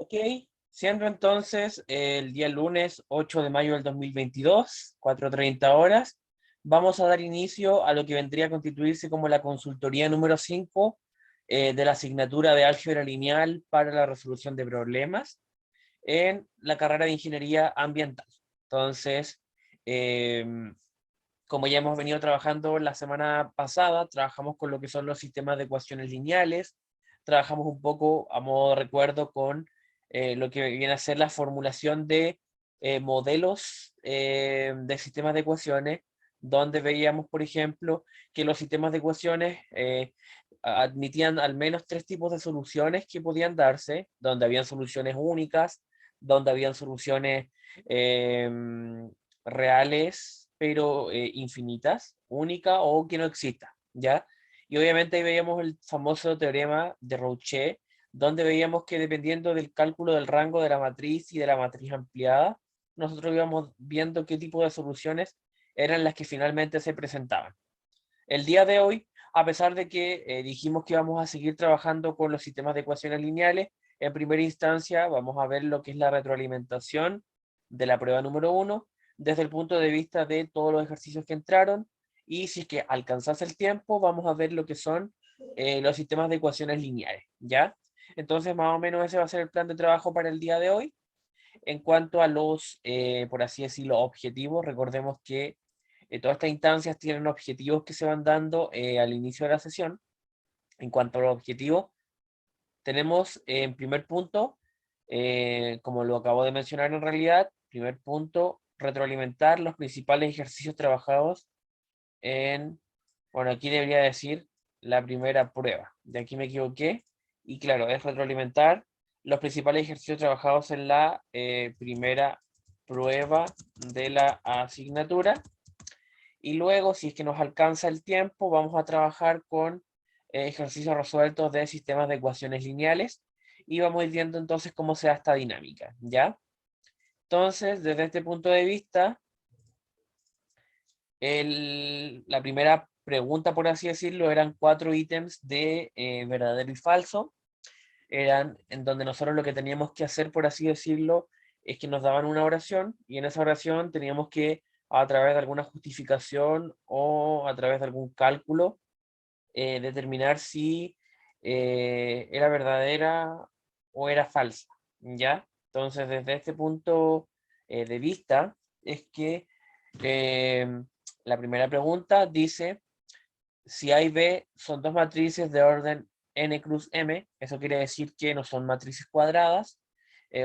Ok, siendo entonces el día lunes 8 de mayo del 2022, 4:30 horas, vamos a dar inicio a lo que vendría a constituirse como la consultoría número 5 de la asignatura de álgebra lineal para la resolución de problemas en la carrera de ingeniería ambiental. Entonces, como ya hemos venido trabajando la semana pasada, trabajamos con lo que son los sistemas de ecuaciones lineales, trabajamos un poco a modo de recuerdo con lo que viene a ser la formulación de modelos de sistemas de ecuaciones, donde veíamos, por ejemplo, que los sistemas de ecuaciones admitían al menos tres tipos de soluciones que podían darse, donde habían soluciones únicas, donde habían soluciones eh, reales, pero infinitas, única o que no exista, ¿ya? Y obviamente ahí veíamos el famoso teorema de Rouchet, donde veíamos que dependiendo del cálculo del rango de la matriz y de la matriz ampliada, nosotros íbamos viendo qué tipo de soluciones eran las que finalmente se presentaban. El día de hoy, a pesar de que dijimos que íbamos a seguir trabajando con los sistemas de ecuaciones lineales, en primera instancia vamos a ver lo que es la retroalimentación de la prueba número 1 desde el punto de vista de todos los ejercicios que entraron, y si es que alcanzase el tiempo, vamos a ver lo que son los sistemas de ecuaciones lineales, ¿ya? Entonces, más o menos ese va a ser el plan de trabajo para el día de hoy. En cuanto a los, por así decirlo, objetivos, recordemos que todas estas instancias tienen objetivos que se van dando al inicio de la sesión. En cuanto a los objetivos, tenemos en primer punto, como lo acabo de mencionar en realidad, primer punto, retroalimentar los principales ejercicios trabajados en, bueno, aquí debería decir la primera prueba. De aquí me equivoqué. Y claro, es retroalimentar los principales ejercicios trabajados en la primera prueba de la asignatura. Y luego, si es que nos alcanza el tiempo, vamos a trabajar con ejercicios resueltos de sistemas de ecuaciones lineales y vamos a ir viendo entonces cómo se da esta dinámica, ¿ya? Entonces, desde este punto de vista, la primera pregunta, por así decirlo, eran 4 ítems de verdadero y falso. Eran en donde nosotros lo que teníamos que hacer, por así decirlo, es que nos daban una oración y en esa oración teníamos que, a través de alguna justificación o a través de algún cálculo, determinar si era verdadera o era falsa, ¿ya? Entonces, desde este punto de vista, es que eh, la primera pregunta dice, si A y B son dos matrices de orden n cruz m, eso quiere decir que no son matrices cuadradas,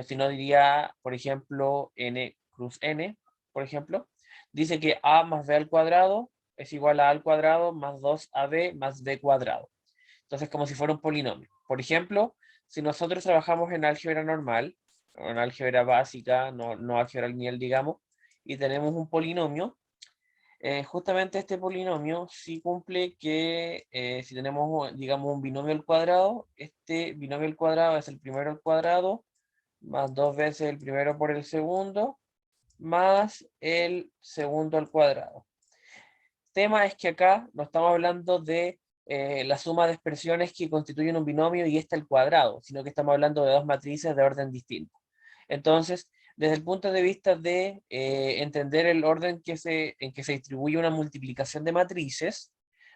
si no diría, por ejemplo, n cruz n, por ejemplo, dice que a más b al cuadrado es igual a al cuadrado más 2ab más b cuadrado. Entonces, como si fuera un polinomio. Por ejemplo, si nosotros trabajamos en álgebra normal, o en álgebra básica, no álgebra lineal, digamos, y tenemos un polinomio, justamente este polinomio sí cumple que si tenemos, digamos, un binomio al cuadrado, este binomio al cuadrado es el primero al cuadrado, más dos veces el primero por el segundo, más el segundo al cuadrado. Tema es que acá no estamos hablando de la suma de expresiones que constituyen un binomio y este al cuadrado, sino que estamos hablando de dos matrices de orden distinto. Entonces, desde el punto de vista de entender el orden en que se distribuye una multiplicación de matrices,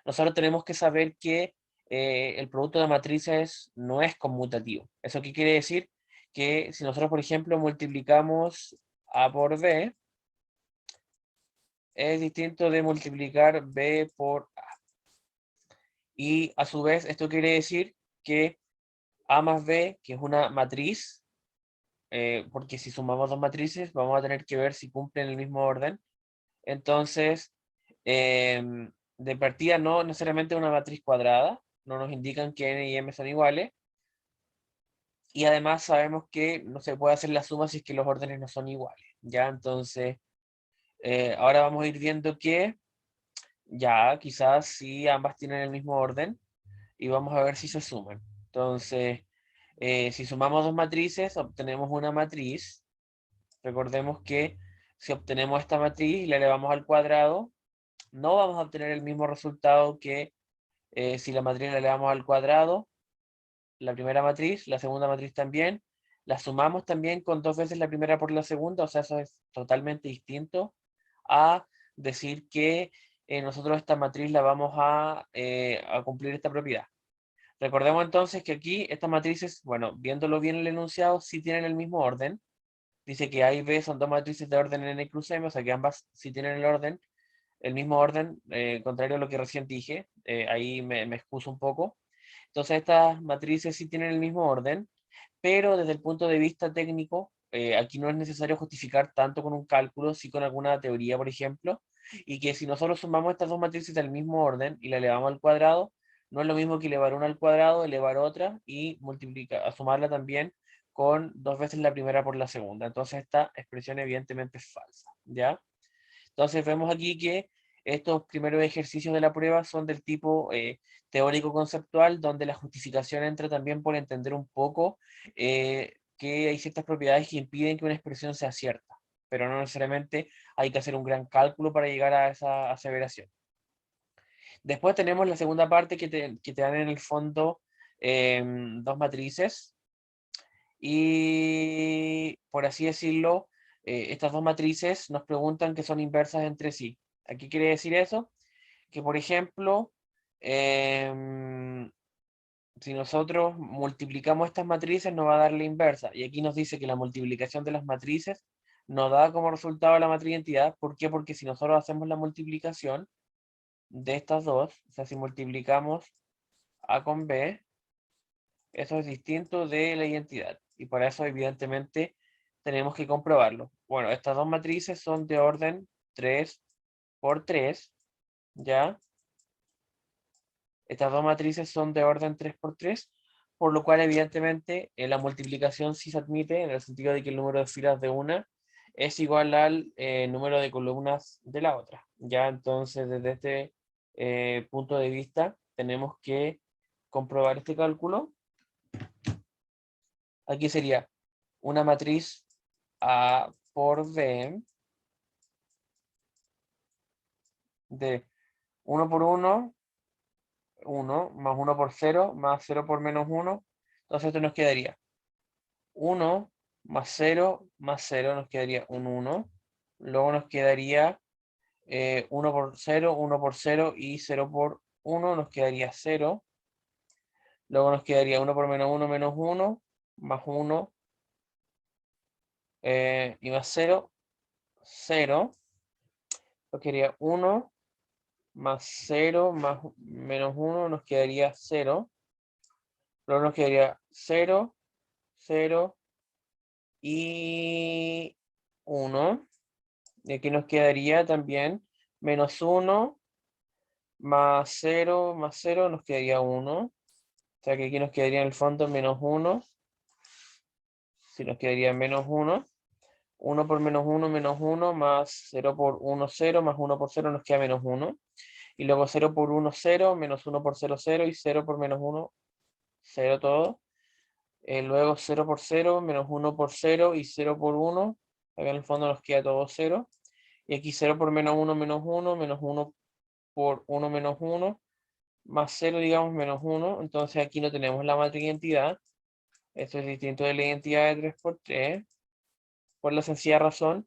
nosotros tenemos que saber que el producto de matrices no es conmutativo. ¿Eso qué quiere decir? Que si nosotros, por ejemplo, multiplicamos A por B, es distinto de multiplicar B por A. Y a su vez, esto quiere decir que A más B, que es una matriz, porque si sumamos dos matrices, vamos a tener que ver si cumplen el mismo orden. Entonces, de partida no necesariamente una matriz cuadrada, no nos indican que n y m son iguales, y además sabemos que no se puede hacer la suma si es que los órdenes no son iguales, ¿ya? Entonces, ahora vamos a ir viendo que ya quizás si ambas tienen el mismo orden, y vamos a ver si se suman. Entonces, si sumamos dos matrices, obtenemos una matriz. Recordemos que si obtenemos esta matriz y la elevamos al cuadrado, no vamos a obtener el mismo resultado que si la matriz la elevamos al cuadrado, la primera matriz, la segunda matriz también, la sumamos también con 2 veces la primera por la segunda, o sea, eso es totalmente distinto a decir que nosotros esta matriz la vamos a cumplir esta propiedad. Recordemos entonces que aquí estas matrices, bueno, viéndolo bien el enunciado, sí tienen el mismo orden. Dice que A y B son dos matrices de orden n cruz m, o sea que ambas sí tienen el mismo orden, contrario a lo que recién dije. Ahí me excuso un poco. Entonces estas matrices sí tienen el mismo orden, pero desde el punto de vista técnico, aquí no es necesario justificar tanto con un cálculo, sí con alguna teoría, por ejemplo, y que si nosotros sumamos estas dos matrices del mismo orden y la elevamos al cuadrado, no es lo mismo que elevar una al cuadrado, elevar otra y multiplicar, a sumarla también con 2 veces la primera por la segunda. Entonces esta expresión evidentemente es falsa, ¿ya? Entonces vemos aquí que estos primeros ejercicios de la prueba son del tipo teórico-conceptual, donde la justificación entra también por entender un poco que hay ciertas propiedades que impiden que una expresión sea cierta, pero no necesariamente hay que hacer un gran cálculo para llegar a esa aseveración. Después tenemos la segunda parte que te dan en el fondo dos matrices y, por así decirlo, estas dos matrices nos preguntan que son inversas entre sí. ¿Aquí quiere decir eso? Que, por ejemplo, si nosotros multiplicamos estas matrices, nos va a dar la inversa. Y aquí nos dice que la multiplicación de las matrices nos da como resultado la matriz identidad. ¿Por qué? Porque si nosotros hacemos la multiplicación de estas dos, o sea, si multiplicamos A con B, eso es distinto de la identidad. Y para eso, evidentemente, tenemos que comprobarlo. Bueno, estas dos matrices son de orden 3 por 3, ¿ya? Estas dos matrices son de orden 3 por 3, por lo cual, evidentemente, la multiplicación sí se admite, en el sentido de que el número de filas de una es igual al número de columnas de la otra. ¿Ya? Entonces, desde este punto de vista, tenemos que comprobar este cálculo. Aquí sería una matriz A por B de 1 por 1, 1, más 1 por 0, más 0 por menos 1. Entonces esto nos quedaría 1 más 0 más 0, nos quedaría un 1. Luego nos quedaría 1 por 0, 1 por 0 y 0 por 1, nos quedaría 0. Luego nos quedaría 1 por menos 1, más 1 y más 0, 0. Nos quedaría 1 más 0 más menos 1, nos quedaría 0. Luego nos quedaría 0, 0 y 1. Y aquí nos quedaría también menos 1 más 0 nos quedaría 1. O sea que aquí nos quedaría en el fondo menos 1. Si nos quedaría menos 1. 1 por menos 1, más 0 por 1, 0, más 1 por 0 nos queda menos 1. Y luego 0 por 1, 0, menos 1 por 0, 0, y 0 por menos 1, 0 todo. Luego 0 por 0, menos 1 por 0 y 0 por 1. Acá en el fondo nos queda todo 0. Y aquí 0 por menos 1, menos 1 por 1 menos 1, más 0, digamos, menos 1. Entonces aquí no tenemos la matriz identidad. Esto es distinto de la identidad de 3 por 3, por la sencilla razón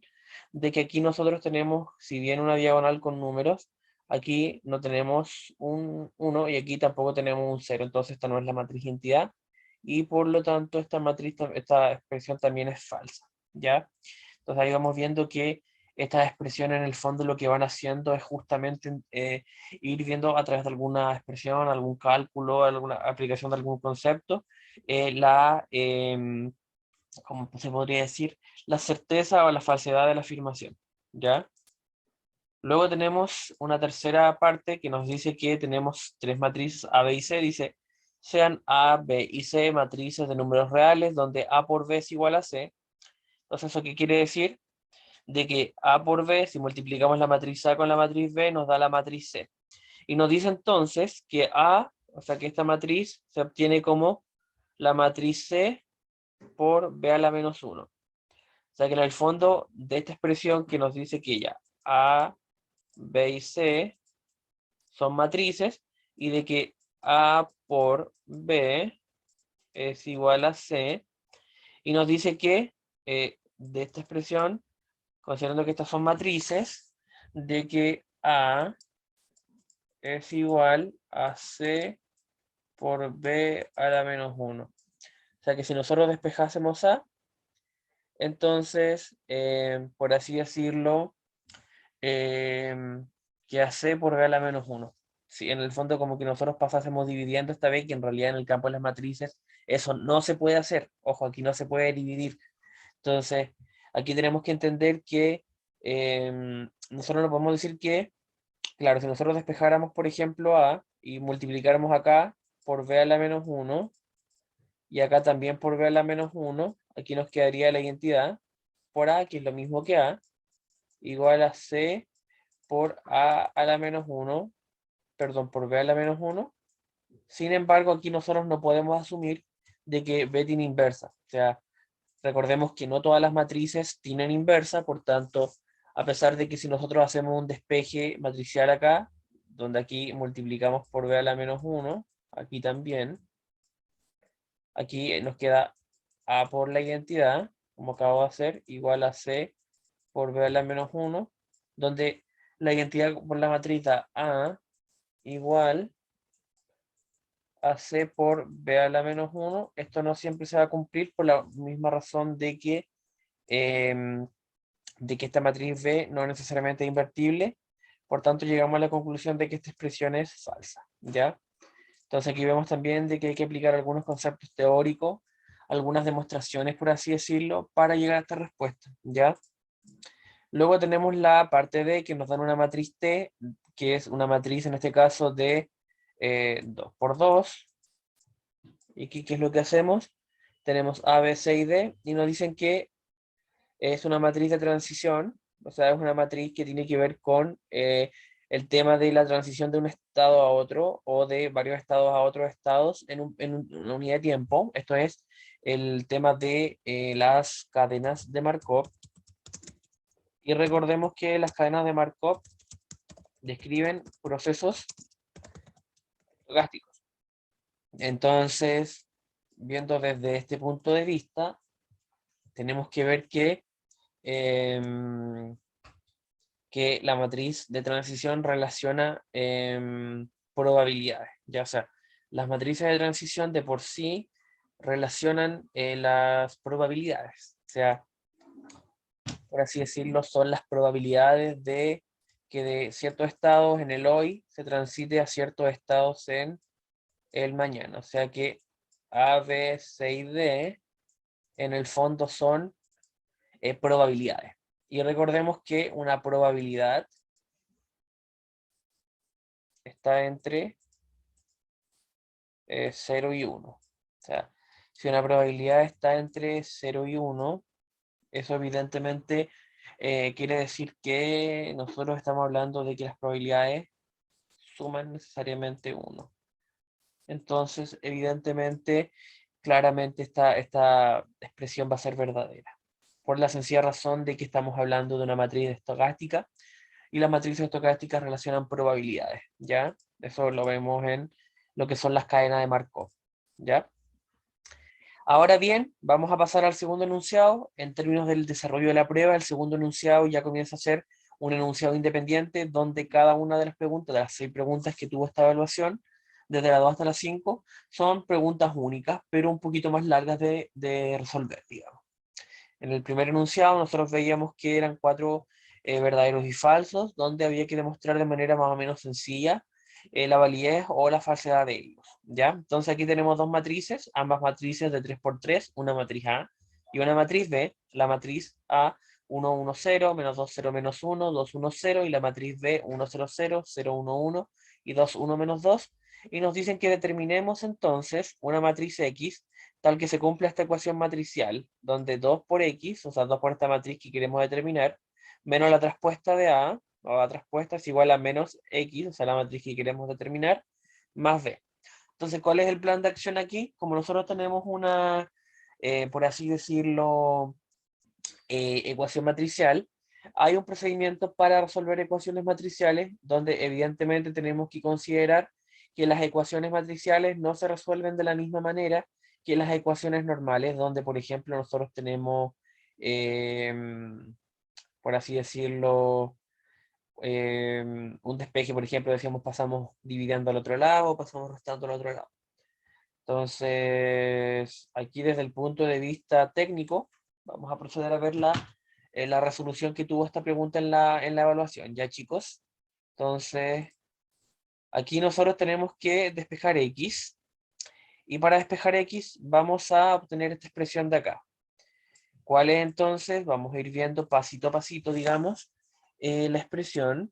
de que aquí nosotros tenemos, si bien una diagonal con números, aquí no tenemos un 1 y aquí tampoco tenemos un 0. Entonces esta no es la matriz identidad y por lo tanto esta matriz, esta expresión también es falsa, ¿ya? Entonces ahí vamos viendo que estas expresiones en el fondo lo que van haciendo es justamente ir viendo a través de alguna expresión, algún cálculo, alguna aplicación de algún concepto, ¿cómo se podría decir? La certeza o la falsedad de la afirmación, ¿ya? Luego tenemos una tercera parte que nos dice que tenemos tres matrices A, B y C. Dice, sean A, B y C matrices de números reales donde A por B es igual a C. Entonces, ¿eso qué quiere decir? De que A por B, si multiplicamos la matriz A con la matriz B, nos da la matriz C. Y nos dice entonces que A, o sea que esta matriz se obtiene como la matriz C por B a la menos 1. O sea que en el fondo de esta expresión que nos dice que ya A, B y C son matrices y de que A por B es igual a C, Y nos dice que de esta expresión, considerando que estas son matrices, de que A es igual a C por B a la menos 1. O sea que si nosotros despejásemos A, entonces, por así decirlo, que a C por B a la menos 1. Sí, en el fondo como que nosotros pasásemos dividiendo esta vez, que en realidad en el campo de las matrices eso no se puede hacer. Ojo, aquí no se puede dividir. Entonces, aquí tenemos que entender que nosotros no podemos decir que, claro, si nosotros despejáramos, por ejemplo, A y multiplicáramos acá por B a la menos 1 y acá también por B a la menos 1, aquí nos quedaría la identidad por A, que es lo mismo que A, igual a C por A a la menos 1, perdón, por B a la menos 1. Sin embargo, aquí nosotros no podemos asumir de que B tiene inversa. O sea, recordemos que no todas las matrices tienen inversa, por tanto, a pesar de que si nosotros hacemos un despeje matricial acá, donde aquí multiplicamos por B a la menos 1, aquí también, aquí nos queda A por la identidad, como acabo de hacer, igual a C por B a la menos 1, donde la identidad por la matriz da A igual a C por B a la menos 1. Esto no siempre se va a cumplir por la misma razón em, de que esta matriz B no es necesariamente invertible. Por tanto, llegamos a la conclusión de que esta expresión es falsa, ¿ya? Entonces aquí vemos también de que hay que aplicar algunos conceptos teóricos, algunas demostraciones, por así decirlo, para llegar a esta respuesta, ¿ya? Luego tenemos la parte D, que nos dan una matriz T, que es una matriz en este caso de 2 por 2. Y aquí, ¿qué es lo que hacemos? Tenemos A, B, C y D, y nos dicen que es una matriz de transición, o sea, es una matriz que tiene que ver con el tema de la transición de un estado a otro, o de varios estados a otros estados una unidad de tiempo. Esto es el tema de las cadenas de Markov. Y recordemos que las cadenas de Markov describen procesos estocásticos. Entonces, viendo desde este punto de vista, tenemos que ver em, que la matriz de transición relaciona probabilidades. Ya sea, las matrices de transición de por sí relacionan las probabilidades. O sea, por así decirlo, son las probabilidades de que de ciertos estados en el hoy se transite a ciertos estados en el mañana. O sea que A, B, C y D en el fondo son probabilidades. Y recordemos que una probabilidad está entre 0 y 1. O sea, si una probabilidad está entre 0 y 1, eso evidentemente quiere decir que nosotros estamos hablando de que las probabilidades suman necesariamente 1. Entonces, evidentemente, claramente esta expresión va a ser verdadera, por la sencilla razón de que estamos hablando de una matriz estocástica, y las matrices estocásticas relacionan probabilidades, ¿ya? Eso lo vemos en lo que son las cadenas de Markov, ¿ya? Ahora bien, vamos a pasar al segundo enunciado. En términos del desarrollo de la prueba, el segundo enunciado ya comienza a ser un enunciado independiente, donde cada una de las preguntas, de las 6 preguntas que tuvo esta evaluación, desde la 2 hasta la 5, son preguntas únicas, pero un poquito más largas de resolver, digamos. En el primer enunciado nosotros veíamos que eran 4 verdaderos y falsos, donde había que demostrar de manera más o menos sencilla la validez o la falsedad de ellos, ¿ya? Entonces aquí tenemos dos matrices, ambas matrices de 3 por 3, una matriz A y una matriz B. La matriz A 1, 1, 0, menos 2, 0, menos 1, 2, 1, 0, y la matriz B 1, 0, 0, 0, 1, 1 y 2, 1, menos 2. Y nos dicen que determinemos entonces una matriz X tal que se cumpla esta ecuación matricial, donde 2 por X, o sea, 2 por esta matriz que queremos determinar, menos la traspuesta de A, o la traspuesta es igual a menos X, o sea, la matriz que queremos determinar, más B. Entonces, ¿cuál es el plan de acción aquí? Como nosotros tenemos una, por así decirlo, ecuación matricial, hay un procedimiento para resolver ecuaciones matriciales, donde evidentemente tenemos que considerar que las ecuaciones matriciales no se resuelven de la misma manera que las ecuaciones normales, donde por ejemplo nosotros tenemos, por así decirlo, un despeje, por ejemplo, decíamos pasamos dividiendo al otro lado, pasamos restando al otro lado. Entonces, aquí desde el punto de vista técnico, vamos a proceder a ver la resolución que tuvo esta pregunta en la evaluación, ¿ya chicos? Entonces, aquí nosotros tenemos que despejar X, y para despejar X vamos a obtener esta expresión de acá. ¿Cuál es entonces? Vamos a ir viendo pasito a pasito, digamos, la expresión.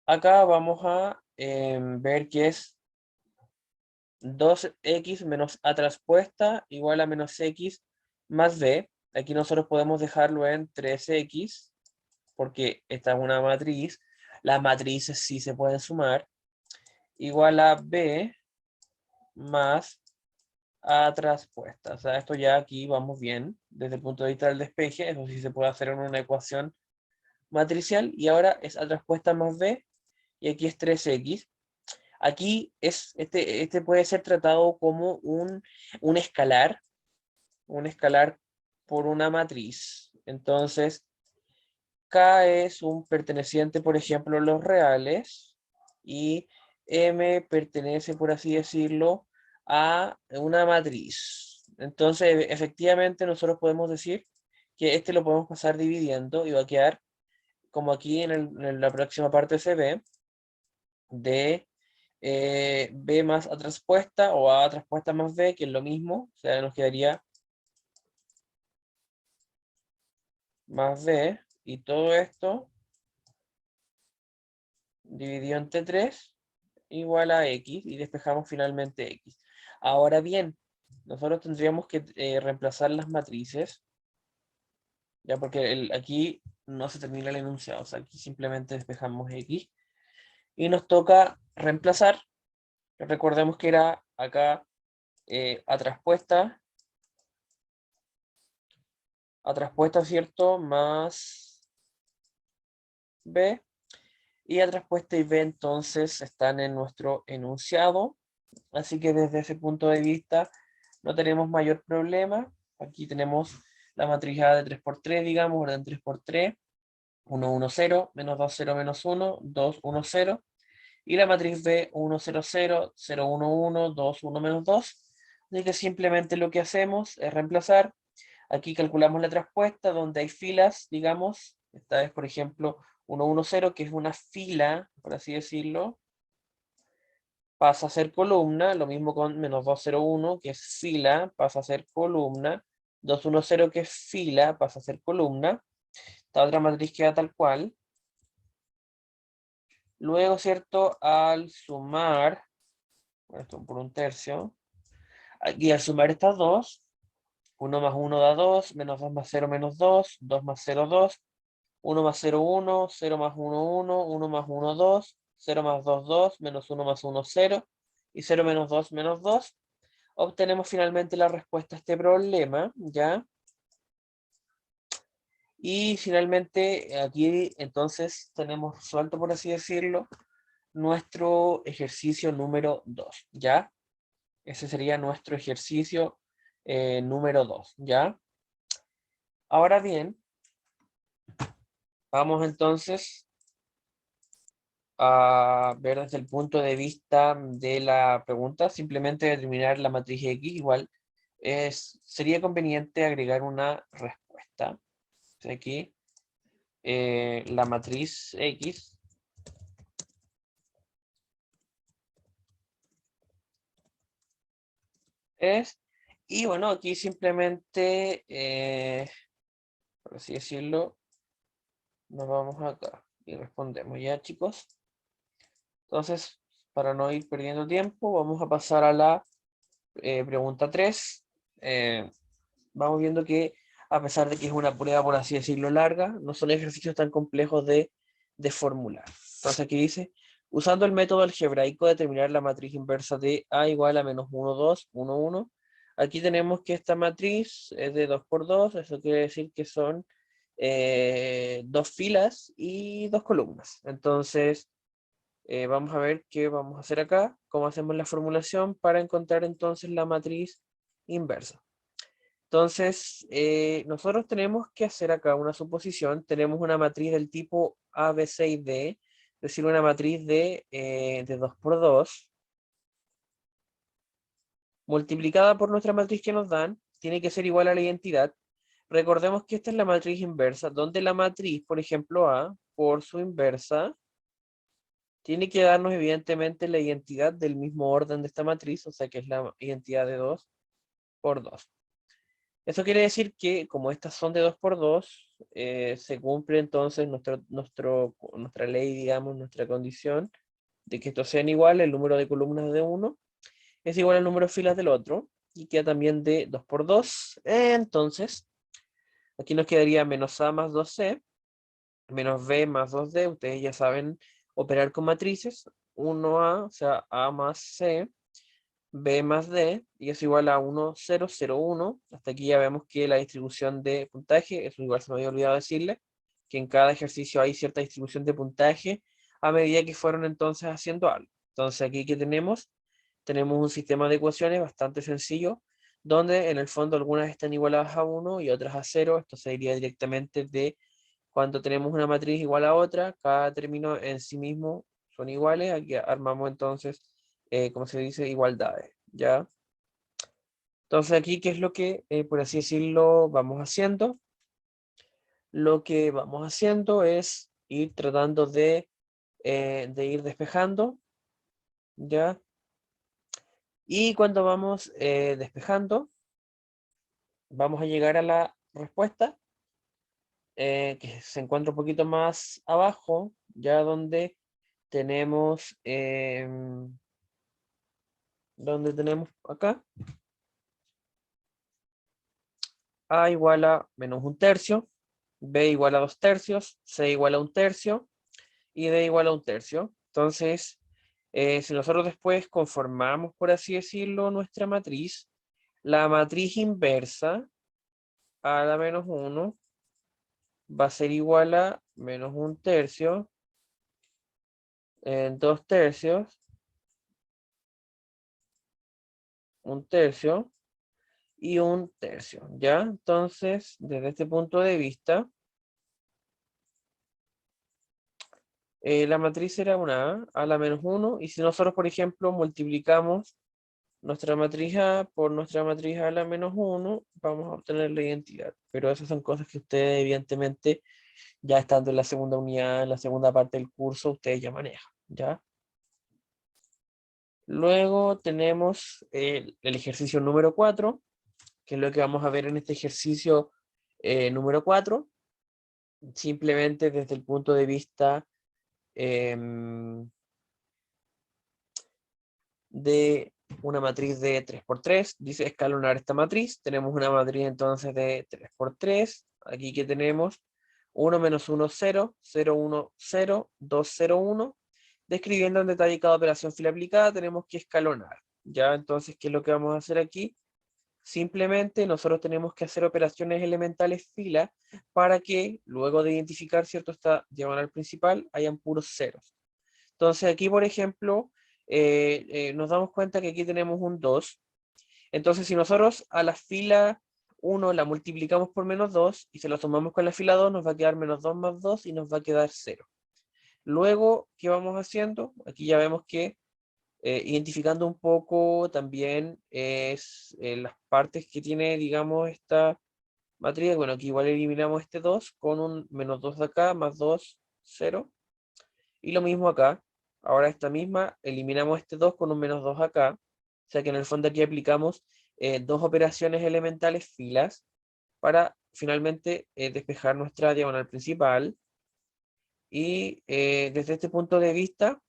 Acá vamos a ver que es 2x menos a traspuesta igual a menos x más b. Aquí nosotros podemos dejarlo en 3x, porque esta es una matriz. Las matrices sí se pueden sumar. Igual a b más a traspuesta. O sea, esto ya aquí vamos bien desde el punto de vista del despeje. Eso sí se puede hacer en una ecuación matricial. Y ahora es a traspuesta más b. Y aquí es 3x. Aquí este puede ser tratado como un escalar por una matriz. Entonces, K es un perteneciente, por ejemplo, a los reales, y M pertenece, por así decirlo, a una matriz. Entonces, efectivamente, nosotros podemos decir que este lo podemos pasar dividiendo y va a quedar, como aquí en la próxima parte se ve, de B más A traspuesta o A traspuesta más B, que es lo mismo. O sea, nos quedaría más B, y todo esto dividido entre 3 igual a X, y despejamos finalmente X. Ahora bien, nosotros tendríamos que reemplazar las matrices, ya porque aquí no se termina el enunciado, o sea, aquí simplemente despejamos X, y nos toca reemplazar. Recordemos que era acá A traspuesta, ¿cierto? Más B, y A traspuesta y B entonces están en nuestro enunciado, así que desde ese punto de vista no tenemos mayor problema. Aquí tenemos la matriz A de 3 por 3, digamos, orden 3 por 3, 1, 1, 0, menos 2, 0, menos 1, 2, 1, 0, y la matriz B, 1, 0, 0, 0, 1, 1, 2, 1, menos 2, así que simplemente lo que hacemos es reemplazar. Aquí calculamos la traspuesta donde hay filas, digamos. Esta es, por ejemplo, 1, 1, 0, que es una fila, por así decirlo. Pasa a ser columna. Lo mismo con menos 2, 0, 1, que es fila, pasa a ser columna. 2, 1, 0, que es fila, pasa a ser columna. Esta otra matriz queda tal cual. Luego, ¿cierto? Al sumar, esto por un tercio, aquí al sumar estas dos, 1 más 1 da 2, menos 2 más 0 menos 2, 2 más 0 2, 1 más 0 1, 0 más 1 1, 1 más 1 2, 0 más 2 2, menos 1 más 1 0, y 0 menos 2 menos 2. Obtenemos finalmente la respuesta a este problema, ¿ya? Y finalmente aquí entonces tenemos resuelto, por así decirlo, nuestro ejercicio número 2, ¿ya? Ese sería nuestro ejercicio número 2, ¿ya? Ahora bien, vamos entonces a ver desde el punto de vista de la pregunta, simplemente determinar la matriz X, igual sería conveniente agregar una respuesta. Entonces aquí la matriz X es, y bueno, aquí simplemente, por así decirlo, nos vamos acá y respondemos, ¿ya chicos? Entonces, para no ir perdiendo tiempo, vamos a pasar a la pregunta 3. Vamos viendo que, a pesar de que es una prueba, por así decirlo, larga, no son ejercicios tan complejos de formular. Entonces aquí dice, usando el método algebraico, determinar la matriz inversa de A igual a menos 1, 2, 1, 1. Aquí tenemos que esta matriz es de 2 por 2, eso quiere decir que son dos filas y dos columnas. Entonces, vamos a ver qué vamos a hacer acá, cómo hacemos la formulación para encontrar entonces la matriz inversa. Entonces, nosotros tenemos que hacer acá una suposición. Tenemos una matriz del tipo A, B, C y D, es decir, una matriz de 2 por 2, multiplicada por nuestra matriz que nos dan, tiene que ser igual a la identidad. Recordemos que esta es la matriz inversa, donde la matriz, por ejemplo, A, por su inversa, tiene que darnos evidentemente la identidad del mismo orden de esta matriz, o sea que es la identidad de 2 por 2. Eso quiere decir que como estas son de 2 por 2, se cumple entonces nuestra ley, digamos, nuestra condición de que estos sean iguales, el número de columnas de uno es igual al número de filas del otro, y queda también de 2 por 2. Entonces, aquí nos quedaría menos A más 2C, menos B más 2D. Ustedes ya saben operar con matrices. 1A, o sea, A más C, B más D, y es igual a 1, 0, 0, 1. Hasta aquí ya vemos que la distribución de puntaje, eso igual se me había olvidado decirle, que en cada ejercicio hay cierta distribución de puntaje a medida que fueron entonces haciendo algo. Entonces aquí que tenemos un sistema de ecuaciones bastante sencillo, donde en el fondo algunas están igualadas a 1 y otras a 0. Esto se diría directamente de cuando tenemos una matriz igual a otra, cada término en sí mismo son iguales. Aquí armamos entonces, como se dice, igualdades, ¿ya? Entonces aquí, ¿qué es lo que, por así decirlo, vamos haciendo? Lo que vamos haciendo es ir tratando de ir despejando, ¿ya? Y cuando vamos despejando, vamos a llegar a la respuesta, que se encuentra un poquito más abajo, ya tenemos, donde tenemos acá, A igual a menos un tercio, B igual a 2 tercios, C igual a un tercio, y D igual a un tercio. Entonces, si nosotros después conformamos, por así decirlo, nuestra matriz, la matriz inversa a la menos 1 va a ser igual a menos un tercio, 2 tercios, un tercio y un tercio, ¿ya? Entonces, desde este punto de vista, la matriz será una A la menos 1, y si nosotros, por ejemplo, multiplicamos nuestra matriz A por nuestra matriz A la menos 1, vamos a obtener la identidad. Pero esas son cosas que ustedes, evidentemente, ya estando en la segunda unidad, en la segunda parte del curso, ustedes ya manejan, ¿ya? Luego tenemos el ejercicio número 4, que es lo que vamos a ver en este ejercicio número 4, simplemente desde el punto de vista de una matriz de 3 por 3, dice escalonar esta matriz. Tenemos una matriz entonces de 3 por 3, aquí que tenemos 1 menos 1, 0, 0, 1, 0, 2, 0, 1. Describiendo en detalle cada operación fila aplicada, tenemos que escalonar, ¿ya? Entonces, ¿qué es lo que vamos a hacer aquí? Simplemente nosotros tenemos que hacer operaciones elementales fila para que luego de identificar, ¿cierto?, esta diagonal principal, hayan puros ceros. Entonces aquí, por ejemplo, nos damos cuenta que aquí tenemos un 2. Entonces, si nosotros a la fila 1 la multiplicamos por menos 2 y se lo sumamos con la fila 2, nos va a quedar menos 2 más 2 y nos va a quedar 0. Luego, ¿qué vamos haciendo? Aquí ya vemos que identificando un poco también es las partes que tiene, digamos, esta matriz. Bueno, aquí igual eliminamos este 2 con un menos 2 de acá, más 2, 0. Y lo mismo acá. Ahora esta misma, eliminamos este 2 con un menos 2 acá. O sea que en el fondo aquí aplicamos dos operaciones elementales filas para finalmente despejar nuestra diagonal principal. Y desde este punto de vista,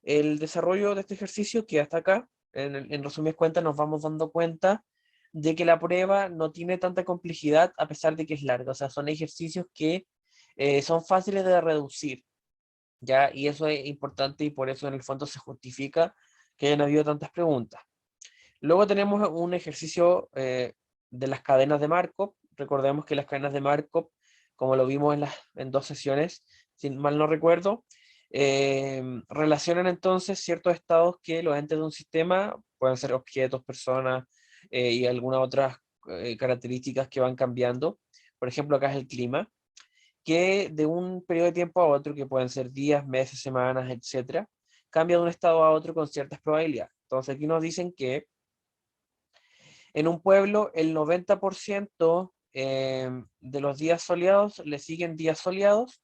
el desarrollo de este ejercicio que hasta acá, en resumidas cuentas, nos vamos dando cuenta de que la prueba no tiene tanta complejidad a pesar de que es larga. O sea, son ejercicios que son fáciles de reducir, ¿ya? Y eso es importante y por eso en el fondo se justifica que hayan habido tantas preguntas. Luego tenemos un ejercicio de las cadenas de Markov. Recordemos que las cadenas de Markov, como lo vimos en 2 sesiones, si mal no recuerdo, Relacionan entonces ciertos estados que los entes de un sistema pueden ser objetos, personas y algunas otras características que van cambiando. Por ejemplo, acá es el clima, que de un periodo de tiempo a otro, que pueden ser días, meses, semanas, etcétera, cambia de un estado a otro con ciertas probabilidades. Entonces aquí nos dicen que en un pueblo el 90% de los días soleados le siguen días soleados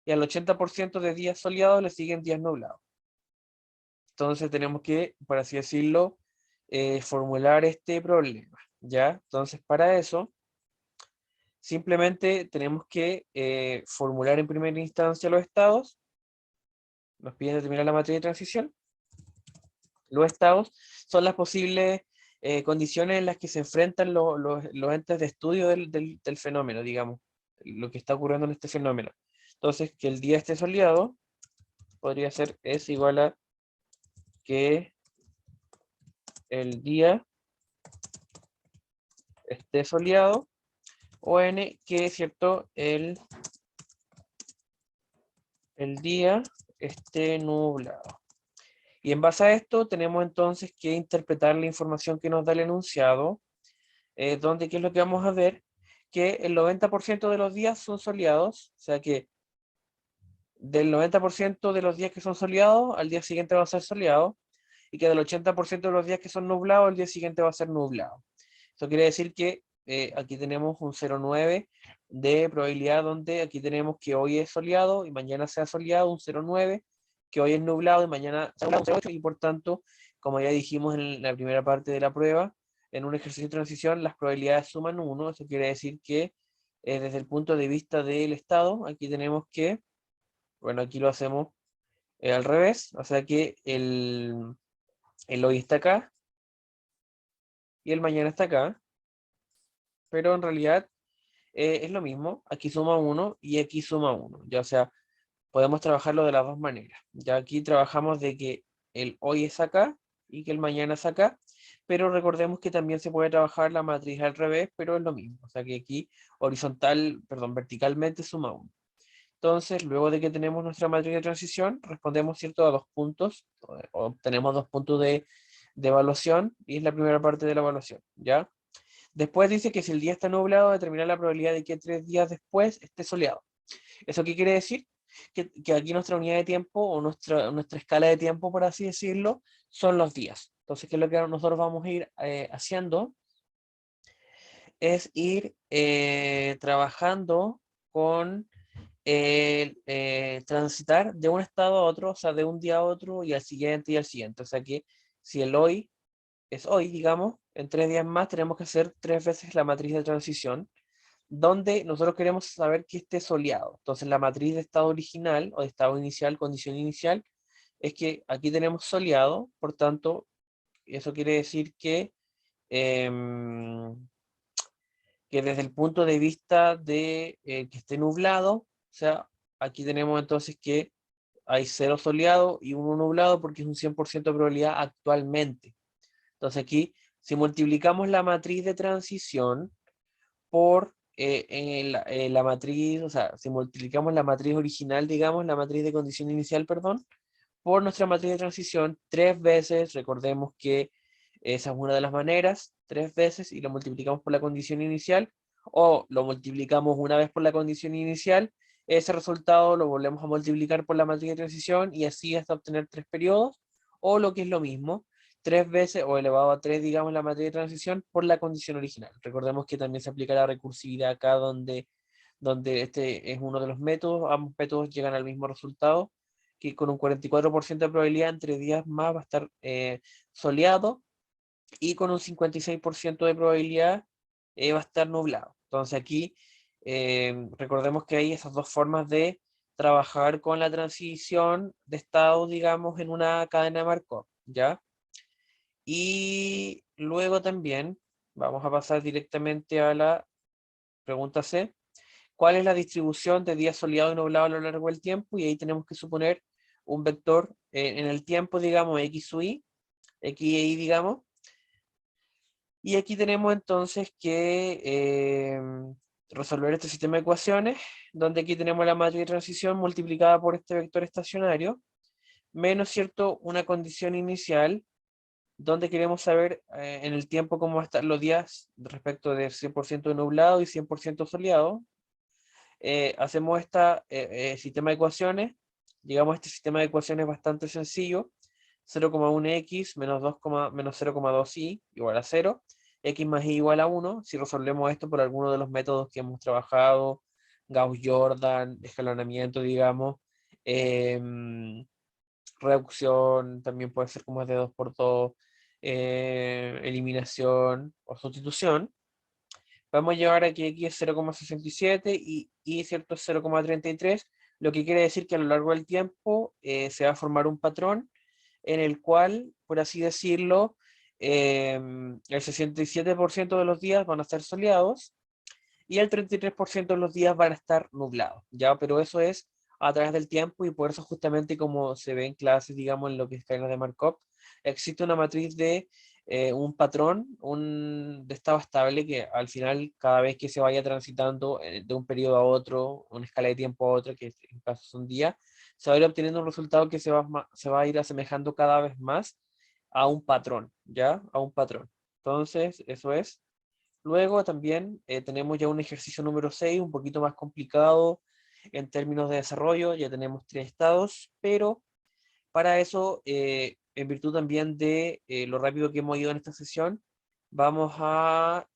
y al 80% de días soleados le siguen días nublados. Entonces tenemos que, por así decirlo, formular este problema, ¿ya? Entonces para eso, simplemente tenemos que formular en primera instancia los estados, nos piden determinar la matriz de transición. Los estados son las posibles condiciones en las que se enfrentan los entes de estudio del fenómeno, digamos, lo que está ocurriendo en este fenómeno. Entonces, que el día esté soleado, podría ser S igual a que el día esté soleado, o N que, ¿cierto?, el día esté nublado. Y en base a esto tenemos entonces que interpretar la información que nos da el enunciado, donde ¿qué es lo que vamos a ver? Que el 90% de los días son soleados, o sea que del 90% de los días que son soleados, al día siguiente va a ser soleado, y que del 80% de los días que son nublados, al día siguiente va a ser nublado. Eso quiere decir que aquí tenemos un 0,9 de probabilidad, donde aquí tenemos que hoy es soleado y mañana sea soleado, un 0,9, que hoy es nublado y mañana sea nublado, un 0,8, y por tanto, como ya dijimos en la primera parte de la prueba, en un ejercicio de transición las probabilidades suman 1. Eso quiere decir que desde el punto de vista del estado, aquí tenemos que, bueno, aquí lo hacemos al revés, o sea que el hoy está acá y el mañana está acá, pero en realidad es lo mismo, aquí suma 1 y aquí suma 1, ya, o sea, podemos trabajarlo de las dos maneras. Ya aquí trabajamos de que el hoy es acá y que el mañana es acá, pero recordemos que también se puede trabajar la matriz al revés, pero es lo mismo, o sea que aquí verticalmente suma 1. Entonces, luego de que tenemos nuestra matriz de transición, respondemos, ¿cierto?, a 2 puntos, obtenemos 2 puntos de evaluación, y es la primera parte de la evaluación, ¿ya? Después dice que si el día está nublado, determinar la probabilidad de que 3 días después esté soleado. ¿Eso qué quiere decir? Que aquí nuestra unidad de tiempo, o nuestra escala de tiempo, por así decirlo, son los días. Entonces, ¿qué es lo que nosotros vamos a ir haciendo? Es ir trabajando con transitar de un estado a otro, o sea, de un día a otro y al siguiente y al siguiente. O sea que si el hoy es hoy, digamos, en 3 días más tenemos que hacer 3 veces la matriz de transición, donde nosotros queremos saber que esté soleado. Entonces la matriz de estado original o de estado inicial, condición inicial, es que aquí tenemos soleado, por tanto, eso quiere decir em, que desde el punto de vista de que esté nublado, o sea, aquí tenemos entonces que hay 0 soleado y 1 nublado porque es un 100% de probabilidad actualmente. Entonces aquí, si multiplicamos la matriz de transición por la matriz, o sea, si multiplicamos la matriz original, digamos, la matriz de condición inicial, perdón, por nuestra matriz de transición 3 veces, recordemos que esa es una de las maneras, 3 veces, y lo multiplicamos por la condición inicial, o lo multiplicamos una vez por la condición inicial, ese resultado lo volvemos a multiplicar por la matriz de transición y así hasta obtener 3 periodos, o lo que es lo mismo, 3 veces o elevado a 3, digamos, la matriz de transición por la condición original. Recordemos que también se aplica la recursividad acá, donde este es uno de los métodos, ambos métodos llegan al mismo resultado, que con un 44% de probabilidad entre días más va a estar soleado, y con un 56% de probabilidad va a estar nublado. Entonces aquí recordemos que hay esas dos formas de trabajar con la transición de estado, digamos, en una cadena de Markov, ¿ya? Y luego también vamos a pasar directamente a la pregunta C. ¿Cuál es la distribución de días soleados y nublados a lo largo del tiempo? Y ahí tenemos que suponer un vector en el tiempo, digamos, X u Y, X y Y, digamos. Y aquí tenemos entonces que resolver este sistema de ecuaciones, donde aquí tenemos la matriz de transición multiplicada por este vector estacionario, menos, ¿cierto?, una condición inicial, donde queremos saber en el tiempo cómo van a estar los días respecto de 100% nublado y 100% soleado. Hacemos este sistema de ecuaciones, llegamos a este sistema de ecuaciones bastante sencillo: 0,1x menos 2, menos 0,2y igual a 0, x más y igual a 1, si resolvemos esto por alguno de los métodos que hemos trabajado, Gauss-Jordan, escalonamiento, digamos, em, reducción, también puede ser como es de 2 por 2, eliminación o sustitución. Vamos a llevar aquí x es 0,67 y y cierto es 0,33, lo que quiere decir que a lo largo del tiempo se va a formar un patrón en el cual, por así decirlo, el 67% de los días van a estar soleados y el 33% de los días van a estar nublados, ¿ya? Pero eso es a través del tiempo, y por eso justamente como se ve en clases, digamos, en lo que es cadena de Markov, existe una matriz de un patrón, de estado estable, que al final, cada vez que se vaya transitando de un periodo a otro, una escala de tiempo a otra, que en caso son días, se va a ir obteniendo un resultado que se va a ir asemejando cada vez más a un patrón, ¿ya? A un patrón. Entonces, eso es. Luego también tenemos ya un ejercicio número 6, un poquito más complicado en términos de desarrollo. Ya tenemos 3 estados, pero para eso, en virtud también de lo rápido que hemos ido en esta sesión, vamos a,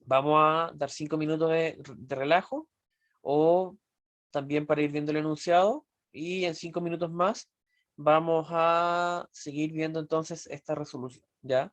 vamos a dar 5 minutos de relajo, o también para ir viendo el enunciado, y en 5 minutos más vamos a seguir viendo entonces esta resolución, ¿ya?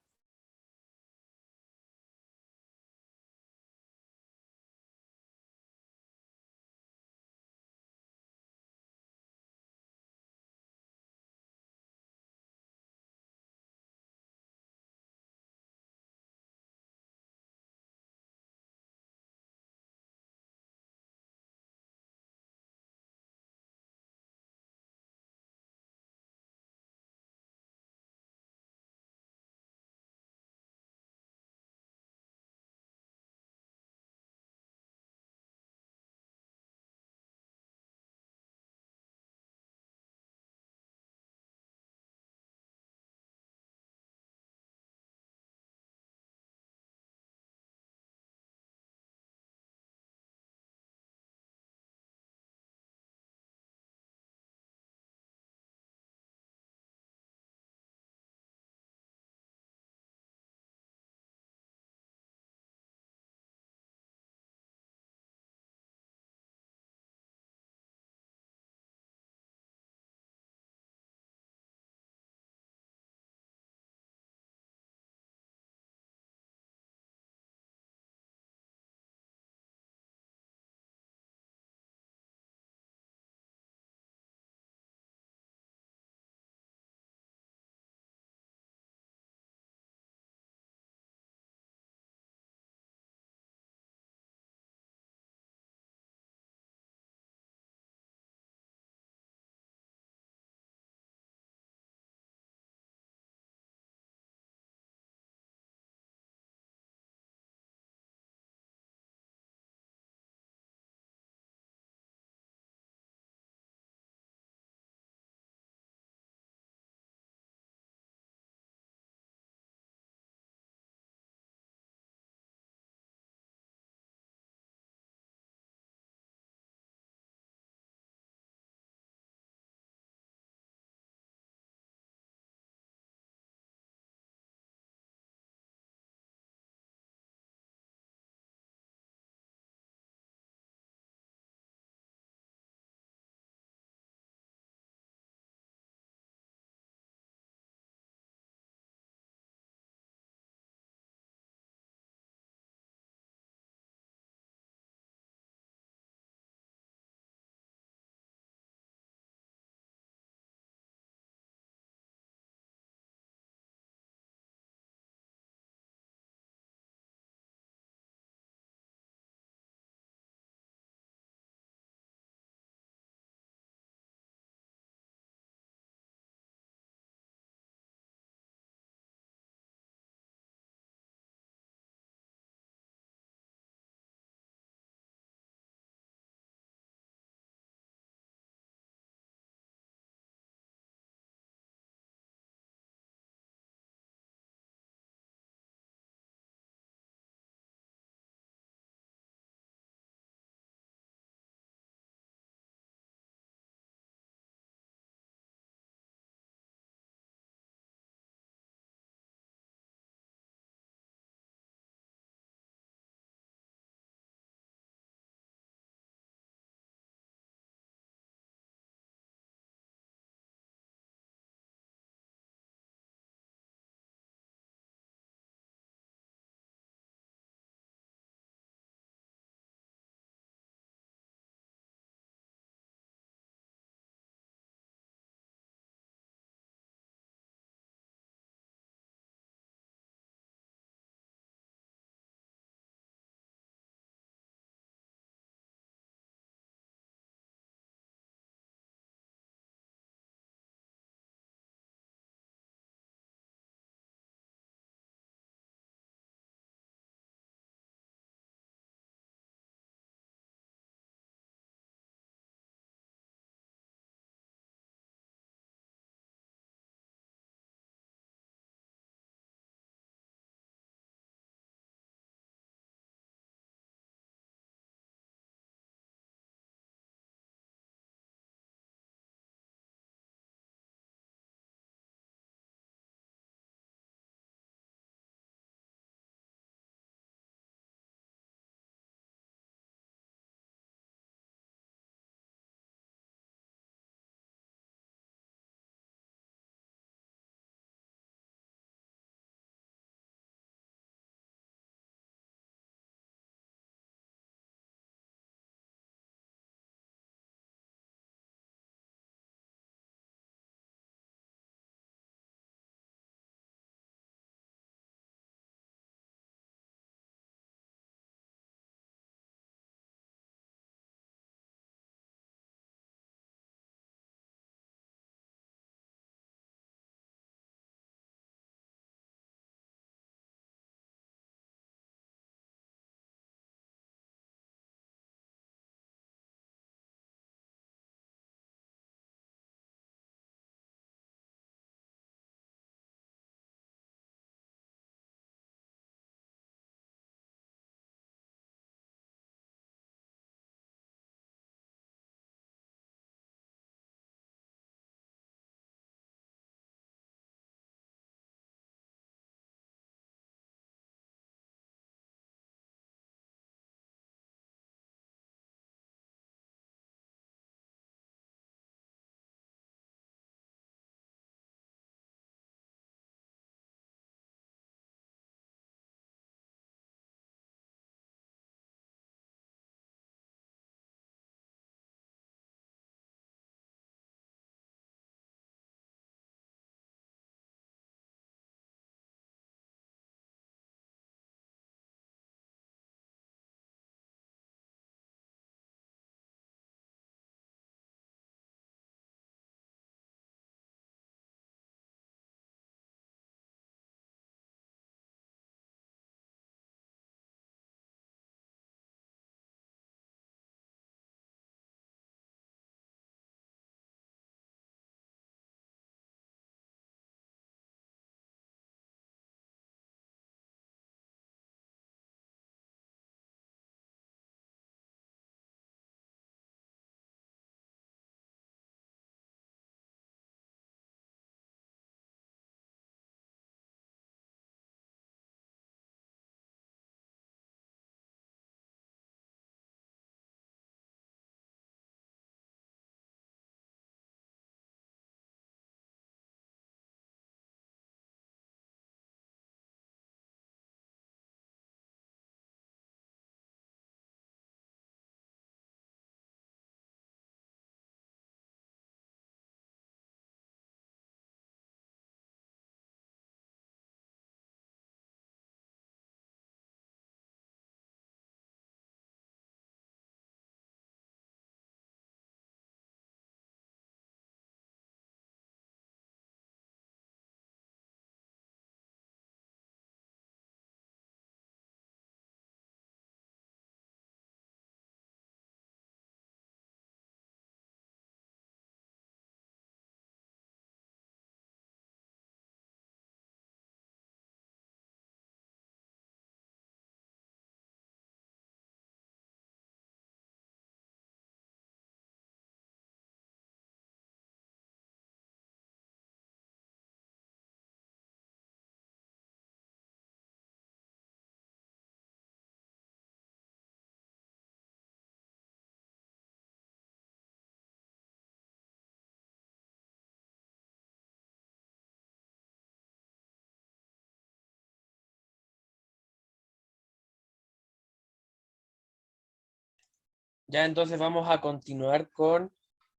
Ya, entonces vamos a continuar con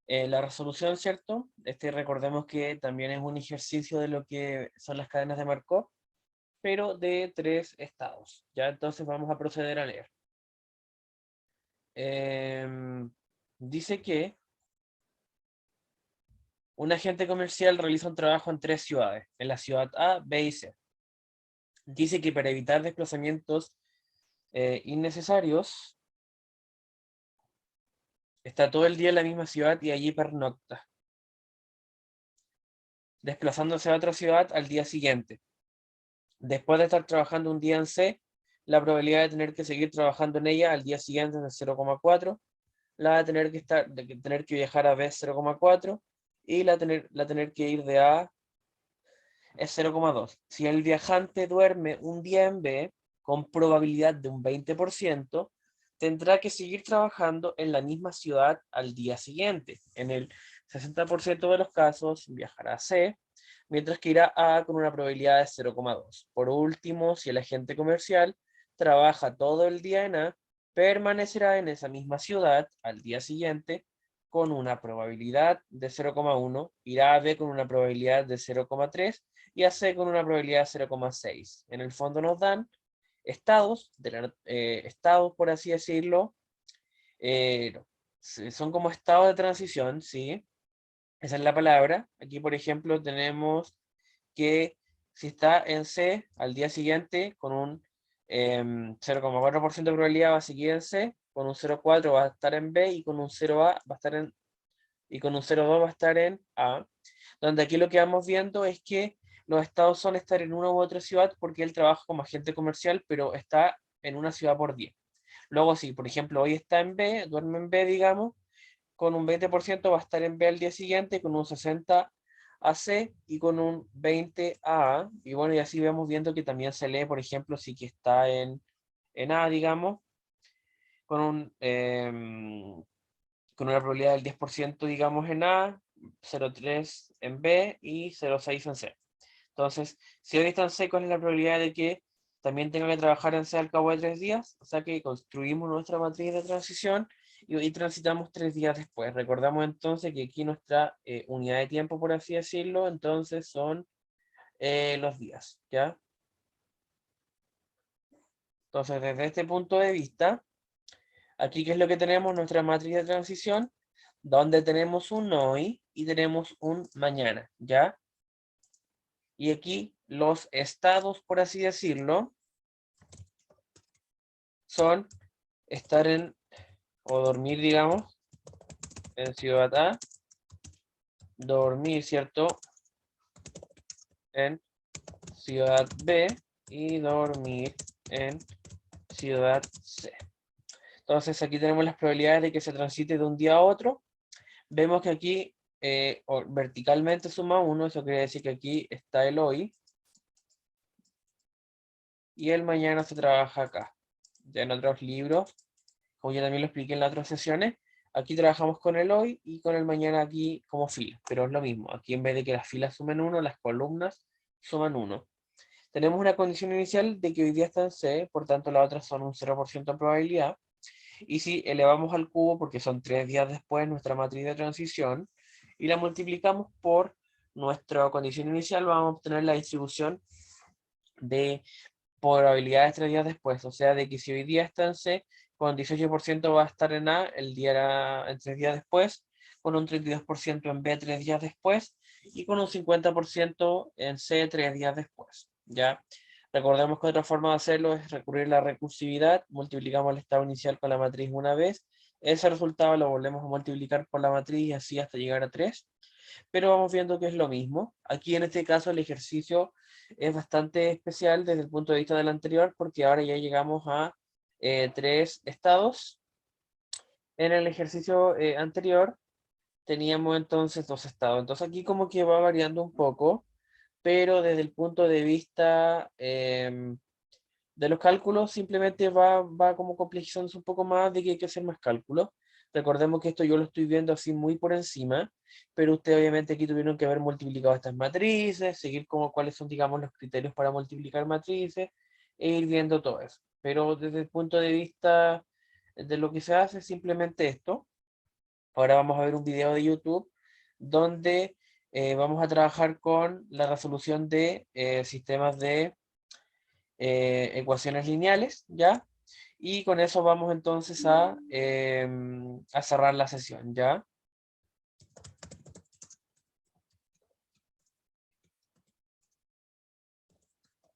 la resolución, ¿cierto? Recordemos que también es un ejercicio de lo que son las cadenas de Markov, pero de 3 estados. Ya, entonces vamos a proceder a leer. Dice que un agente comercial realiza un trabajo en 3 ciudades, en la ciudad A, B y C. Dice que para evitar desplazamientos innecesarios, está todo el día en la misma ciudad y allí pernocta, desplazándose a otra ciudad al día siguiente. Después de estar trabajando un día en C, la probabilidad de tener que seguir trabajando en ella al día siguiente es de 0,4, la de tener que viajar a B es 0,4 y la tener que ir de A es 0,2. Si el viajante duerme un día en B, con probabilidad de un 20%, tendrá que seguir trabajando en la misma ciudad al día siguiente. En el 60% de los casos viajará a C, mientras que irá a con una probabilidad de 0,2. Por último, si el agente comercial trabaja todo el día en A, permanecerá en esa misma ciudad al día siguiente con una probabilidad de 0,1, irá a B con una probabilidad de 0,3 y a C con una probabilidad de 0,6. En el fondo nos dan estados, estados por así decirlo, no, son como estados de transición, ¿sí? Esa es la palabra. Aquí, por ejemplo, tenemos que si está en C al día siguiente con un 0,4% de probabilidad va a seguir en C, con un 0,4 va a estar en B y con un 0,A va a estar y con un 0,2 va a estar en A, donde aquí lo que vamos viendo es que los estados son estar en una u otra ciudad porque él trabaja como agente comercial, pero está en una ciudad por día. Luego, si por ejemplo hoy está en B, duerme en B, digamos, con un 20% va a estar en B al día siguiente, con un 60 a C y con un 20 a A. Y bueno, y así vamos viendo que también se lee, por ejemplo, si que está en A, digamos, con con una probabilidad del 10%, digamos, en A, 0,3 en B y 0,6 en C. Entonces, si hoy está en C, ¿cuál es la probabilidad de que también tenga que trabajar en C al cabo de 3 días? O sea que construimos nuestra matriz de transición y transitamos 3 días después. Recordamos entonces que aquí nuestra unidad de tiempo, por así decirlo, entonces son los días, ¿ya? Entonces, desde este punto de vista, aquí, ¿qué es lo que tenemos? Nuestra matriz de transición, donde tenemos un hoy y tenemos un mañana, ¿ya? Y aquí los estados, por así decirlo, son estar en, o dormir, digamos, en ciudad A, dormir, ¿cierto? En ciudad B y dormir en ciudad C. Entonces aquí tenemos las probabilidades de que se transite de un día a otro. Vemos que aquí verticalmente suma 1, eso quiere decir que aquí está el hoy, y el mañana se trabaja acá. Ya en otros libros, como yo también lo expliqué en las otras sesiones, aquí trabajamos con el hoy y con el mañana aquí como fila, pero es lo mismo. Aquí en vez de que las filas sumen 1, las columnas suman 1. Tenemos una condición inicial de que hoy día está en C, por tanto las otras son un 0% de probabilidad. Y si elevamos al cubo, porque son 3 días después, nuestra matriz de transición, y la multiplicamos por nuestra condición inicial, vamos a obtener la distribución de probabilidades 3 días después. O sea, de que si hoy día está en C, con 18% va a estar en A en 3 días después, con un 32% en B 3 días después, y con un 50% en C 3 días después. ¿Ya? Recordemos que otra forma de hacerlo es recurrir a la recursividad. Multiplicamos el estado inicial con la matriz una vez. Ese resultado lo volvemos a multiplicar por la matriz y así hasta llegar a 3. Pero vamos viendo que es lo mismo. Aquí en este caso el ejercicio es bastante especial desde el punto de vista del anterior porque ahora ya llegamos a 3 estados. En el ejercicio anterior teníamos entonces 2 estados. Entonces aquí como que va variando un poco, pero desde el punto de vista de los cálculos simplemente va como complejizándose un poco más de que hay que hacer más cálculos. Recordemos que esto yo lo estoy viendo así muy por encima, pero ustedes obviamente aquí tuvieron que haber multiplicado estas matrices, seguir como cuáles son, digamos, los criterios para multiplicar matrices e ir viendo todo eso. Pero desde el punto de vista de lo que se hace es simplemente esto. Ahora vamos a ver un video de YouTube donde vamos a trabajar con la resolución de sistemas de ecuaciones lineales, ¿ya? Y con eso vamos entonces a cerrar la sesión, ¿ya?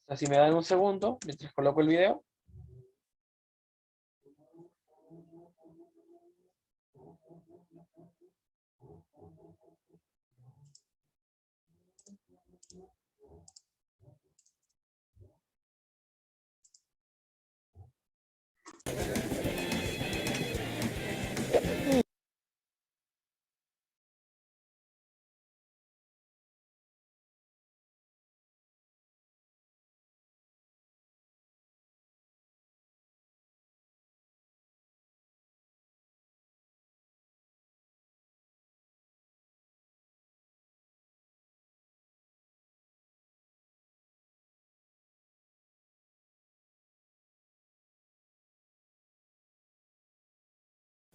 Así me dan un segundo mientras coloco el video.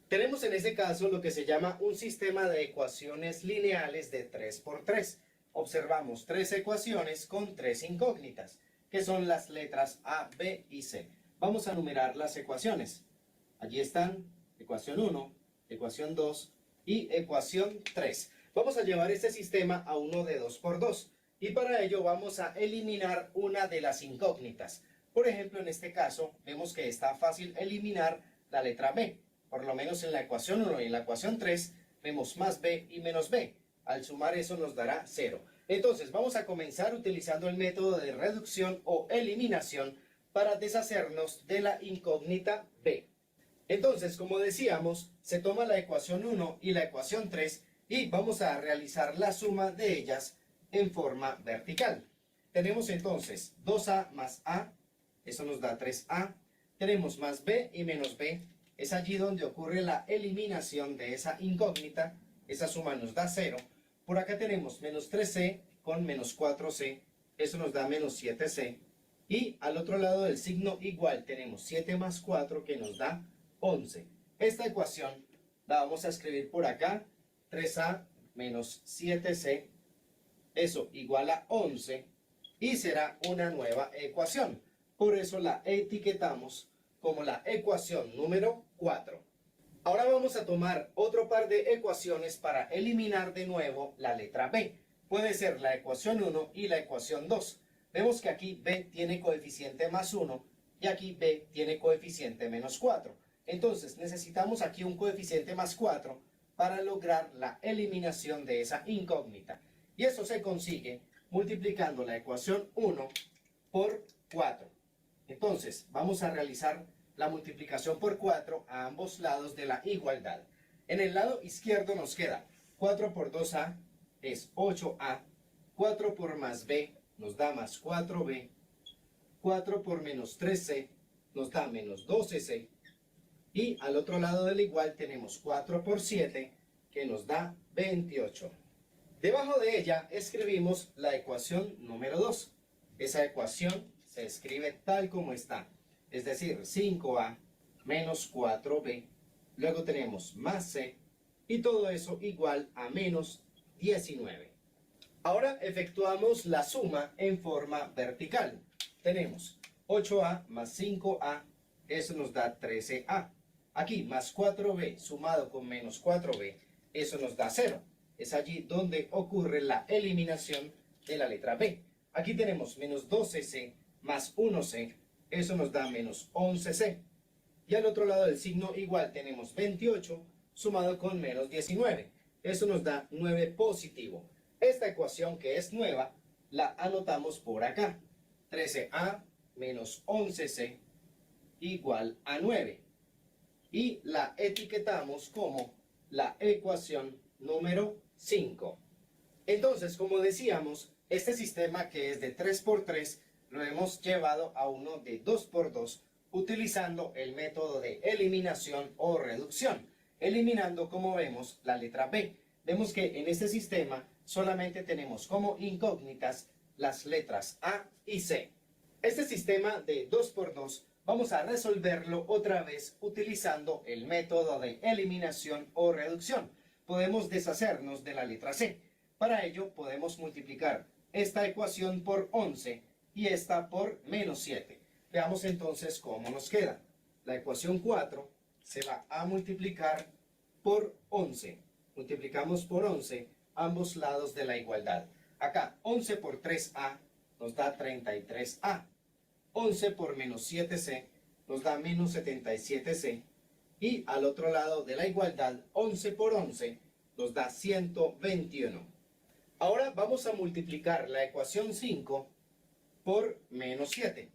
Tenemos en este caso lo que se llama un sistema de ecuaciones lineales de 3 por 3. Observamos tres ecuaciones con tres incógnitas, que son las letras A, B y C. Vamos a numerar las ecuaciones. Allí están ecuación 1, ecuación 2 y ecuación 3. Vamos a llevar este sistema a uno de 2 por 2 y para ello vamos a eliminar una de las incógnitas. Por ejemplo, en este caso vemos que está fácil eliminar la letra B. Por lo menos en la ecuación 1 y en la ecuación 3 vemos más b y menos b. Al sumar eso nos dará 0. Entonces vamos a comenzar utilizando el método de reducción o eliminación para deshacernos de la incógnita b. Entonces, como decíamos, se toma la ecuación 1 y la ecuación 3 y vamos a realizar la suma de ellas en forma vertical. Tenemos entonces 2a más a, eso nos da 3a. Tenemos más b y menos b. Es allí donde ocurre la eliminación de esa incógnita. Esa suma nos da 0. Por acá tenemos menos 3c con menos 4c. Eso nos da menos 7c. Y al otro lado del signo igual tenemos 7 más 4 que nos da 11. Esta ecuación la vamos a escribir por acá. 3a menos 7c. Eso igual a 11. Y será una nueva ecuación. Por eso la etiquetamos como la ecuación número 4. Ahora vamos a tomar otro par de ecuaciones para eliminar de nuevo la letra b. Puede ser la ecuación 1 y la ecuación 2. Vemos que aquí b tiene coeficiente más 1 y aquí b tiene coeficiente menos 4. Entonces necesitamos aquí un coeficiente más 4 para lograr la eliminación de esa incógnita. Y eso se consigue multiplicando la ecuación 1 por 4. Entonces vamos a realizar la multiplicación por 4 a ambos lados de la igualdad. En el lado izquierdo nos queda 4 por 2a es 8a, 4 por más b nos da más 4b, 4 por menos 3c nos da menos 12c, y al otro lado del igual tenemos 4 por 7 que nos da 28. Debajo de ella escribimos la ecuación número 2. Esa ecuación se escribe tal como está. Es decir, 5a menos 4b, luego tenemos más c, y todo eso igual a menos 19. Ahora efectuamos la suma en forma vertical. Tenemos 8a más 5a, eso nos da 13a. Aquí más 4b sumado con menos 4b, eso nos da 0. Es allí donde ocurre la eliminación de la letra b. Aquí tenemos menos 12c más 1c, eso nos da menos 11c. Y al otro lado del signo igual tenemos 28 sumado con menos 19. Eso nos da 9 positivo. Esta ecuación que es nueva la anotamos por acá. 13a menos 11c igual a 9. Y la etiquetamos como la ecuación número 5. Entonces, como decíamos, este sistema que es de 3 por 3 lo hemos llevado a uno de 2 por 2 utilizando el método de eliminación o reducción. Eliminando, como vemos, la letra b. Vemos que en este sistema solamente tenemos como incógnitas las letras a y c. Este sistema de 2 por 2 vamos a resolverlo otra vez utilizando el método de eliminación o reducción. Podemos deshacernos de la letra C. Para ello podemos multiplicar esta ecuación por 11 y esta por menos 7. Veamos entonces cómo nos queda. La ecuación 4 se va a multiplicar por 11. Multiplicamos por 11 ambos lados de la igualdad. Acá 11 por 3a nos da 33a. 11 por menos 7c nos da menos 77c. Y al otro lado de la igualdad, 11 por 11 nos da 121. Ahora vamos a multiplicar la ecuación 5 por menos 7.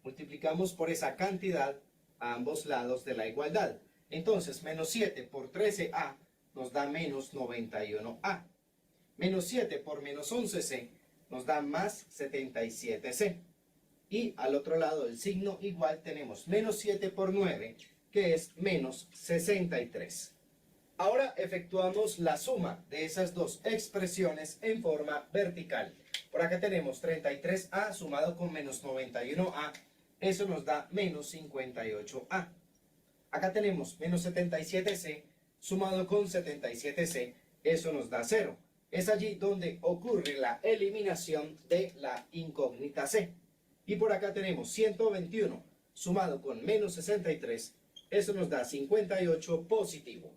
Multiplicamos por esa cantidad a ambos lados de la igualdad. Entonces, menos 7 por 13a nos da menos 91a. Menos 7 por menos 11c nos da más 77c. Y al otro lado del signo igual tenemos menos 7 por 9, que es menos 63. Ahora efectuamos la suma de esas dos expresiones en forma vertical. Por acá tenemos 33a sumado con menos 91a, eso nos da menos 58a. Acá tenemos menos 77c sumado con 77c, eso nos da 0. Es allí donde ocurre la eliminación de la incógnita c. Y por acá tenemos 121 sumado con menos 63, eso nos da 58 positivo.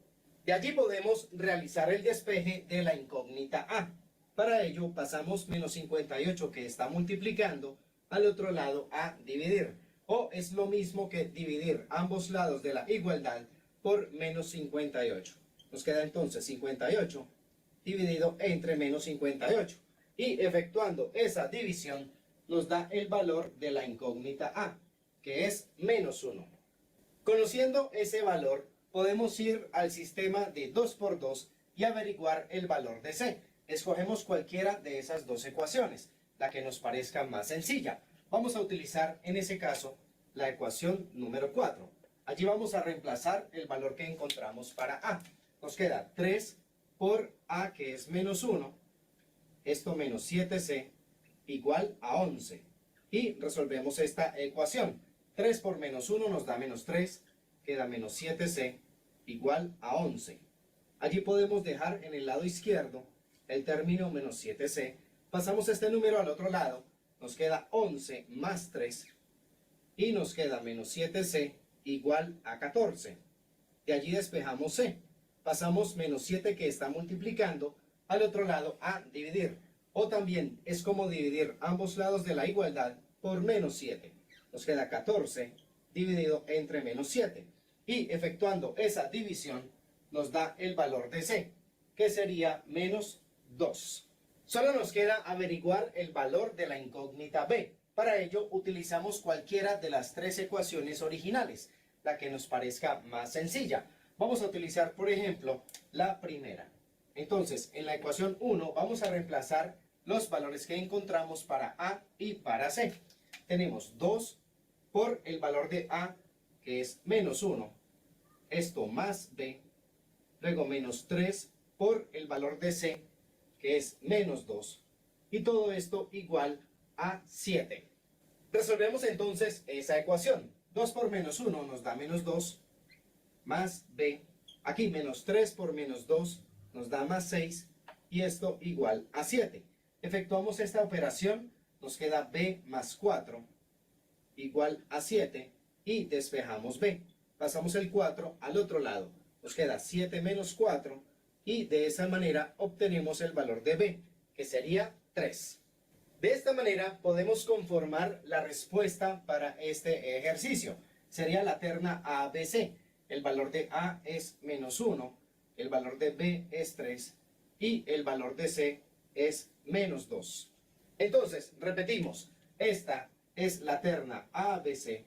De allí podemos realizar el despeje de la incógnita a. Para ello pasamos menos 58 que está multiplicando al otro lado a dividir. O es lo mismo que dividir ambos lados de la igualdad por menos 58. Nos queda entonces 58 dividido entre menos 58. Y efectuando esa división nos da el valor de la incógnita a, que es menos 1. Conociendo ese valor, podemos ir al sistema de 2 por 2 y averiguar el valor de c. Escogemos cualquiera de esas dos ecuaciones, la que nos parezca más sencilla. Vamos a utilizar en ese caso la ecuación número 4. Allí vamos a reemplazar el valor que encontramos para a. Nos queda 3 por a, que es menos 1, esto menos 7c, igual a 11. Y resolvemos esta ecuación. 3 por menos 1 nos da menos 3, queda menos 7c, igual a 11. Allí podemos dejar en el lado izquierdo el término menos 7c. Pasamos este número al otro lado, nos queda 11 más 3, y nos queda menos 7c, igual a 14. De allí despejamos c. Pasamos menos 7 que está multiplicando al otro lado a dividir. O también es como dividir ambos lados de la igualdad por menos 7. Nos queda 14 dividido entre menos 7. Y efectuando esa división nos da el valor de c, que sería menos 2. Solo nos queda averiguar el valor de la incógnita b. Para ello utilizamos cualquiera de las tres ecuaciones originales, la que nos parezca más sencilla. Vamos a utilizar, por ejemplo, la primera. Entonces, en la ecuación 1 vamos a reemplazar los valores que encontramos para a y para c. Tenemos 2 por el valor de a, que es menos 1, esto más b, luego menos 3 por el valor de c, que es menos 2, y todo esto igual a 7. Resolvemos entonces esa ecuación. 2 por menos 1 nos da menos 2, más b, aquí menos 3 por menos 2 nos da más 6, y esto igual a 7. Efectuamos esta operación, nos queda b más 4, igual a 7, y despejamos b. Pasamos el 4 al otro lado, nos queda 7 menos 4, y de esa manera obtenemos el valor de b, que sería 3. De esta manera podemos conformar la respuesta para este ejercicio. Sería la terna ABC. El valor de A es menos 1, el valor de B es 3 y el valor de C es menos 2. Entonces, repetimos, esta es la terna ABC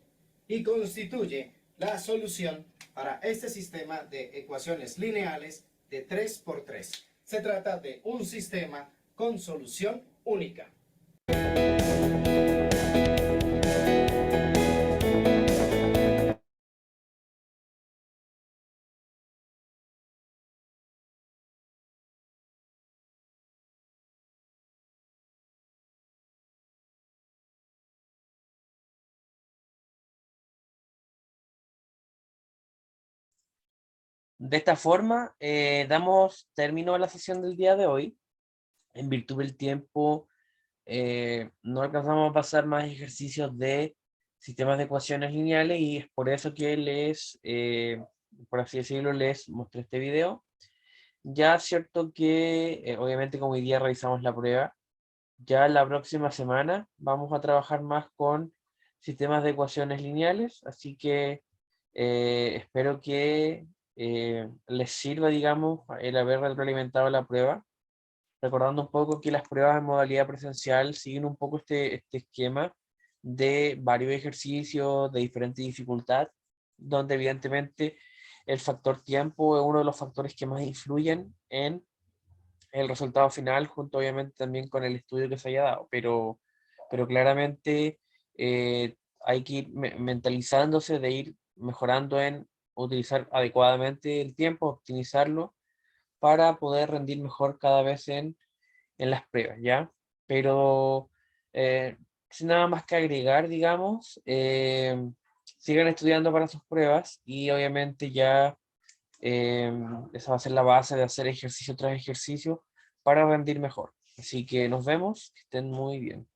y constituye la solución para este sistema de ecuaciones lineales de 3 por 3. Se trata de un sistema con solución única. De esta forma, damos término a la sesión del día de hoy. En virtud del tiempo, no alcanzamos a pasar más ejercicios de sistemas de ecuaciones lineales y es por eso que por así decirlo, les mostré este video. Ya es cierto que, obviamente, como hoy día realizamos la prueba, ya la próxima semana vamos a trabajar más con sistemas de ecuaciones lineales, así que espero que les sirva, digamos, el haber retroalimentado la prueba, recordando un poco que las pruebas en modalidad presencial siguen un poco este esquema de varios ejercicios de diferente dificultad, donde evidentemente el factor tiempo es uno de los factores que más influyen en el resultado final, junto obviamente también con el estudio que se haya dado, pero claramente hay que ir mentalizándose de ir mejorando en utilizar adecuadamente el tiempo, optimizarlo para poder rendir mejor cada vez en las pruebas, ¿ya? Pero sin nada más que agregar, digamos, sigan estudiando para sus pruebas y obviamente ya esa va a ser la base de hacer ejercicio tras ejercicio para rendir mejor. Así que nos vemos, que estén muy bien.